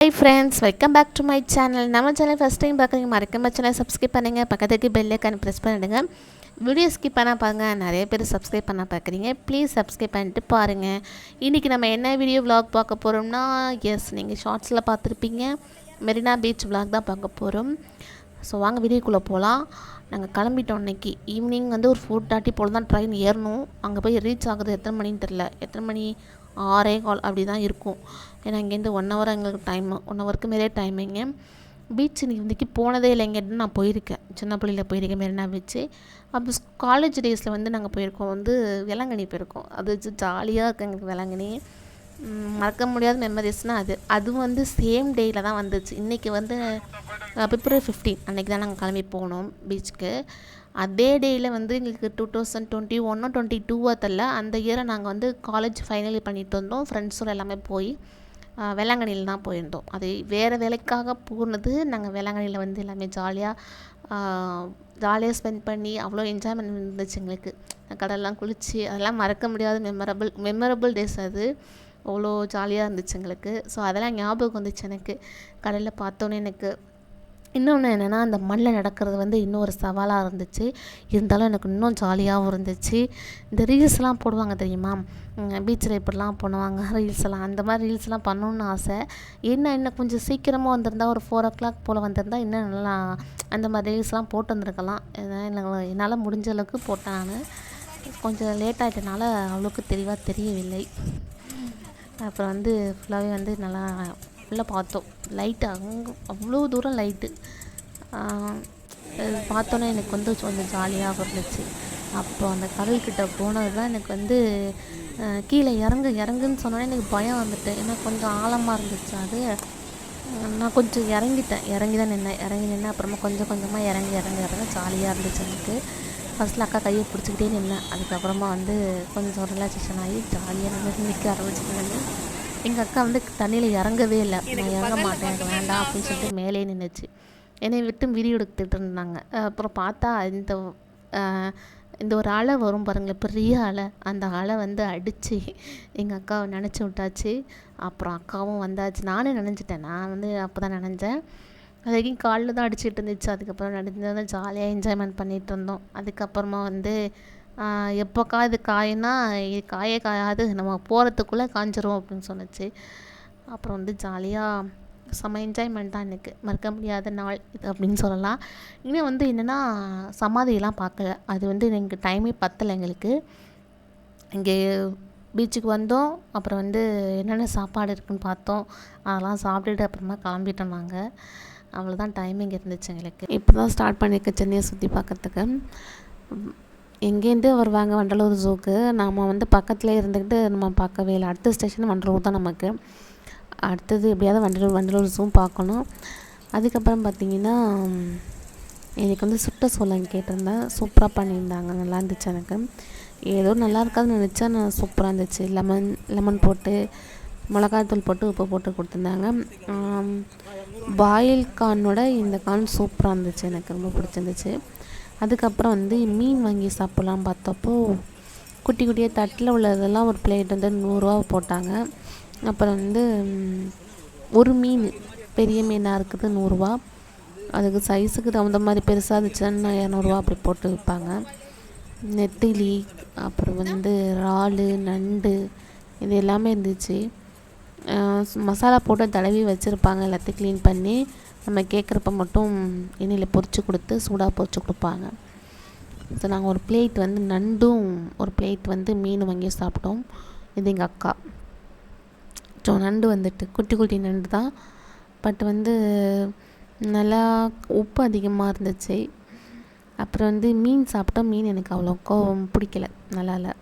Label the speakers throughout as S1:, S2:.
S1: Hi friends, welcome back to my channel. நம்ம channel first time பார்க்குறீங்க, மறக்காம channel subscribe பண்ணுங்கள். பக்கத்துக்கு பெல் ஐக்கான் ப்ரெஸ் பண்ணிவிடுங்க. வீடியோ ஸ்கிப் பண்ணால் பாருங்கள். நிறைய பேர் சப்ஸ்கிரைப் பண்ண பார்க்குறீங்க. ப்ளீஸ் சப்ஸ்கிரைப் பண்ணிட்டு பாருங்கள். இன்றைக்கி நம்ம என்ன வீடியோ விலாக் பார்க்க போகிறோம்னா, நீங்கள் ஷார்ட்ஸில் பார்த்துருப்பீங்க, மெரினா பீச் விலாக் தான் பார்க்க போகிறோம். ஸோ வாங்க வீடியோக்குள்ளே போகலாம். நாங்கள் கிளம்பிட்டோம். இன்றைக்கி ஈவினிங் ஒரு 4:30 போல் தான் ட்ரெயின் ஏறணும். அங்கே போய் ரீச் ஆகுறது எத்தனை மணின்னு தெரில. எத்தனை மணி 6:15 அப்படி தான் இருக்கும். ஏன்னா இங்கேருந்து 1 ஹவர் எங்களுக்கு டைமு, 1 ஹவருக்கு மேலே டைமிங்க. பீச் இன்றைக்கி போனதே இல்லை. இங்கேருந்து நான் போயிருக்கேன், சின்ன பிள்ளையில் போயிருக்கேன் மெரினா பீச்சு. அப்போ காலேஜ் டேஸில் நாங்கள் போயிருக்கோம், வேளாங்கண்ணி போயிருக்கோம். அது ஜாலியாக இருக்குது எங்களுக்கு வேளாங்கண்ணி. மறக்க முடியாத மெமரிஸ்னால் அதுவும் சேம் டேயில் தான் வந்துச்சு. இன்றைக்கி பிப்ரவரி 15 அன்றைக்கி தான் நாங்கள் கிளம்பி போனோம் பீச்சுக்கு. அதே டேயில் எங்களுக்கு 2021 22 தெரில, அந்த இயரை நாங்கள் காலேஜ் ஃபைனல் பண்ணிட்டு வந்தோம். ஃப்ரெண்ட்ஸோடு எல்லாமே போய் வேளாங்கண்ணியில் தான் போயிருந்தோம். அது வேறு வேலைக்காக போனது. நாங்கள் வேளாங்கண்ணியில் எல்லாமே ஜாலியாக ஸ்பெண்ட் பண்ணி அவ்வளோ என்ஜாய்மெண்ட் இருந்துச்சு எங்களுக்கு. கடல்லாம் குளித்து அதெல்லாம் மறக்க முடியாத மெமரபிள் டேஸ். அது அவ்வளோ ஜாலியாக இருந்துச்சு எங்களுக்கு. ஸோ அதெல்லாம் ஞாபகம் வந்துச்சு எனக்கு. கடலில் பார்த்தோன்னே எனக்கு இன்னொன்று என்னென்னா, அந்த மண்ணில் நடக்கிறது இன்னொரு சவாலாக இருந்துச்சு. இருந்தாலும் எனக்கு இன்னும் ஜாலியாகவும் இருந்துச்சு. இந்த ரீல்ஸ்லாம் போடுவாங்க தெரியுமா, பீச்சில் இப்படிலாம் பண்ணுவாங்க ரீல்ஸ்லாம். அந்த மாதிரி ரீல்ஸ்லாம் பண்ணணுன்னு ஆசை. இன்னும் கொஞ்சம் சீக்கிரமாக வந்திருந்தா, ஒரு 4 o'clock போல் வந்திருந்தா இன்னும் நல்லா அந்த மாதிரி ரீல்ஸ்லாம் போட்டு வந்திருக்கலாம். என்னால் முடிஞ்ச அளவுக்கு போட்டேன். நான் கொஞ்சம் லேட் ஆகிட்டனால அவ்வளோக்கு தெளிவாக தெரியவில்லை. அப்புறம் ஃபுல்லாகவே நல்லா ஃபுல்லாக பார்த்தோம். லைட்டு அங்கே அவ்வளோ தூரம் லைட்டு பார்த்தோன்னே எனக்கு கொஞ்சம் ஜாலியாக இருந்துச்சு. அப்புறம் அந்த கடல்கிட்ட போனது தான் எனக்கு கீழே இறங்குன்னு சொன்னோன்னே எனக்கு பயம் வந்துட்டு. ஏன்னா கொஞ்சம் ஆழமாக இருந்துச்சு. அது நான் கொஞ்சம் இறங்கி தான் நின்னேன். அப்புறமா கொஞ்சமாக இறங்க ஜாலியாக இருந்துச்சு எனக்கு. ஃபஸ்ட்டில் அக்கா கையை பிடிச்சிக்கிட்டே நின்னேன். அதுக்கப்புறமா கொஞ்சம் ரிலாக்ஸேஷன் ஆகி ஜாலியாக நிற்க ஆரம்பிச்சிட்டு எங்கள் அக்கா தண்ணியில் இறங்கவே இல்லை. நான் இறங்க மாட்டேன், எனக்கு வேண்டாம் அப்படின்னு சொல்லிட்டு மேலே நின்றுச்சு. என்னை விட்டு வீடியோ எடுத்துகிட்டு இருந்தாங்க. அப்புறம் பார்த்தா இந்த ஒரு அலை வரும் பாருங்களேன், பெரிய அலை. அந்த அலை அடித்து எங்கள் அக்காவை நினச்சி விட்டாச்சு. அப்புறம் அக்காவும் வந்தாச்சு. நானே நினச்சிட்டேன். நான் அப்போ தான் நினச்சேன். அது வரைக்கும் காலில் தான் அடிச்சுட்டு இருந்துச்சு. அதுக்கப்புறம் நினச்சது ஜாலியாக என்ஜாய்மெண்ட் பண்ணிகிட்டு இருந்தோம். அதுக்கப்புறமா எப்போக்கா இது காயினா இது காயாது, நம்ம போகிறதுக்குள்ளே காஞ்சிரும் அப்படின்னு சொன்னிச்சு. அப்புறம் ஜாலியாக செம்ம என்ஜாய்மெண்ட் தான். எனக்கு மறக்க முடியாத நாள் இது அப்படின்னு சொல்லலாம். இன்னும் என்னென்னா, சமாதியெல்லாம் பார்க்கல. அது எனக்கு டைமே பத்தலை எங்களுக்கு. இங்கே பீச்சுக்கு வந்தோம். அப்புறம் என்னென்ன சாப்பாடு இருக்குதுன்னு பார்த்தோம். அதெல்லாம் சாப்பிட்டுட்டு அப்புறமா கிளம்பிட்டோம் நாங்கள். அவ்வளோதான் டைமிங் இருந்துச்சு எங்களுக்கு. இப்போ தான் ஸ்டார்ட் பண்ணியிருக்கேன் சென்னையை சுற்றி பார்க்கறதுக்கு. எங்கேருந்து வருவாங்க வண்டலூர் ஜூக்கு. நாம் பக்கத்தில் இருந்துக்கிட்டு நம்ம பார்க்கவே இல்லை. அடுத்த ஸ்டேஷன் வண்டலூர் தான் நமக்கு. அடுத்தது எப்படியாவது வண்டலூர் ஜூவும் பார்க்கணும். அதுக்கப்புறம் பார்த்திங்கன்னா, எனக்கு சுட்ட சோளம் கேட்டிருந்தேன். சூப்பராக பண்ணியிருந்தாங்க, நல்லா இருந்துச்சு. எனக்கு ஏதோ நல்லா இருக்காதுன்னு நினச்சா, நான் சூப்பராக இருந்துச்சு. லெமன் போட்டு மிளகாய்த்தூள் போட்டு உப்பு போட்டு கொடுத்துருந்தாங்க. பாயில் கார்னோட இந்த கார்ன் சூப்பராக இருந்துச்சு, எனக்கு ரொம்ப பிடிச்சிருந்துச்சு. அதுக்கப்புறம் மீன் வாங்கி சாப்பிட்லாம் பார்த்தப்போ, குட்டி குட்டியாக தட்டில் உள்ளதெல்லாம் ஒரு பிளேட் 100 ரூபா போட்டாங்க. அப்புறம் ஒரு மீன் பெரிய மீனாக இருக்குது 100 ரூபா. அதுக்கு சைஸுக்கு தகுந்த மாதிரி பெருசாக இருந்துச்சுன்னா 200 ரூபா அப்படி போட்டு விற்பாங்க. நெத்திலி, அப்புறம் இறால், நண்டு, இது எல்லாமே இருந்துச்சு. மசாலா போட்டு தடவி வச்சுருப்பாங்க. எல்லாத்தையும் க்ளீன் பண்ணி நம்ம கேட்குறப்ப மட்டும் எண்ணெயில் பொரித்து கொடுத்து சூடாக பொரித்து கொடுப்பாங்க. ஸோ நாங்கள் ஒரு பிளேட் நண்டும் ஒரு பிளேட் மீன் வாங்கி சாப்பிட்டோம். இது எங்கள் அக்கா. ஸோ நண்டு குட்டி குட்டி நண்டு தான். பட் நல்லா உப்பு அதிகமாக இருந்துச்சு. அப்புறம் மீன் சாப்பிட்டோம். மீன் எனக்கு அவ்வளோக்கா பிடிக்கல, நல்லா இல்லை.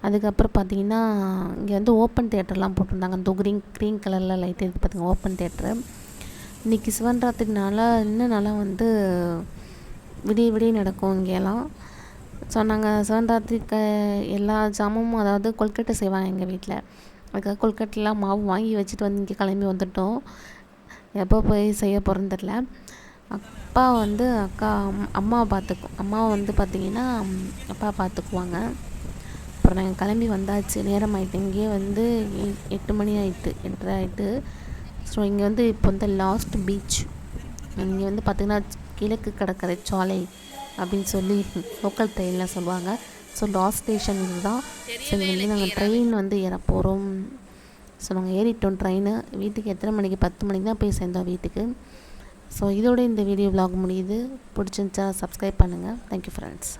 S1: அதுக்கப்புறம் பார்த்திங்கன்னா, இங்கே ஓப்பன் தியேட்டர்லாம் போட்டிருந்தாங்க. அந்த க்ரீன் கலரில் லைட் இருக்குது பார்த்திங்க, ஓப்பன் தியேட்டரு. இன்றைக்கி சிவன் ராத்திரினால இன்னும் நல்லா விடிய நடக்கும் இங்கேலாம். ஸோ நாங்கள் சிவன் ராத்திரிக்கு எல்லா ஜாமும், அதாவது கொல்கட்டை செய்வாங்க எங்கள் வீட்டில். அதுக்காக கொல்கட்டைலாம் மாவு வாங்கி வச்சுட்டு இங்கே கிளம்பி வந்துட்டோம். எப்போ போய் செய்ய போகிறோன்னு தெரில. அப்பா அக்கா அம்மாவை பார்த்துக்கும். அம்மாவை பார்த்திங்கன்னா அப்பா பார்த்துக்குவாங்க. அப்புறம் நாங்கள் கிளம்பி வந்தாச்சு. நேரம் ஆகிட்டு. இங்கேயே 8 மணி ஆகிட்டு, 8:30 ஆகிட்டு. ஸோ இங்கே வந்து இப்போ வந்து லாஸ்ட் பீச், இங்கே வந்து பார்த்திங்கன்னா கிழக்கு கடற்கரை சாலை அப்படின்னு சொல்லி லோக்கல் ட்ரெயினில் சொல்லுவாங்க. ஸோ லாஸ்ட் ஸ்டேஷன் இது தான். ஸோ இங்கே வந்து நாங்கள் ட்ரெயின் வந்து ஏற போகிறோம். ஸோ நாங்கள் ஏறிட்டோம் ட்ரெயினு. வீட்டுக்கு எத்தனை மணிக்கு, 10 மணிக்கு தான் போய் சேர்ந்தோம் வீட்டுக்கு. ஸோ இதோட இந்த வீடியோ vlog முடியுது. பிடிச்சிருந்துச்சா சப்ஸ்கிரைப் பண்ணுங்கள். Thank you friends.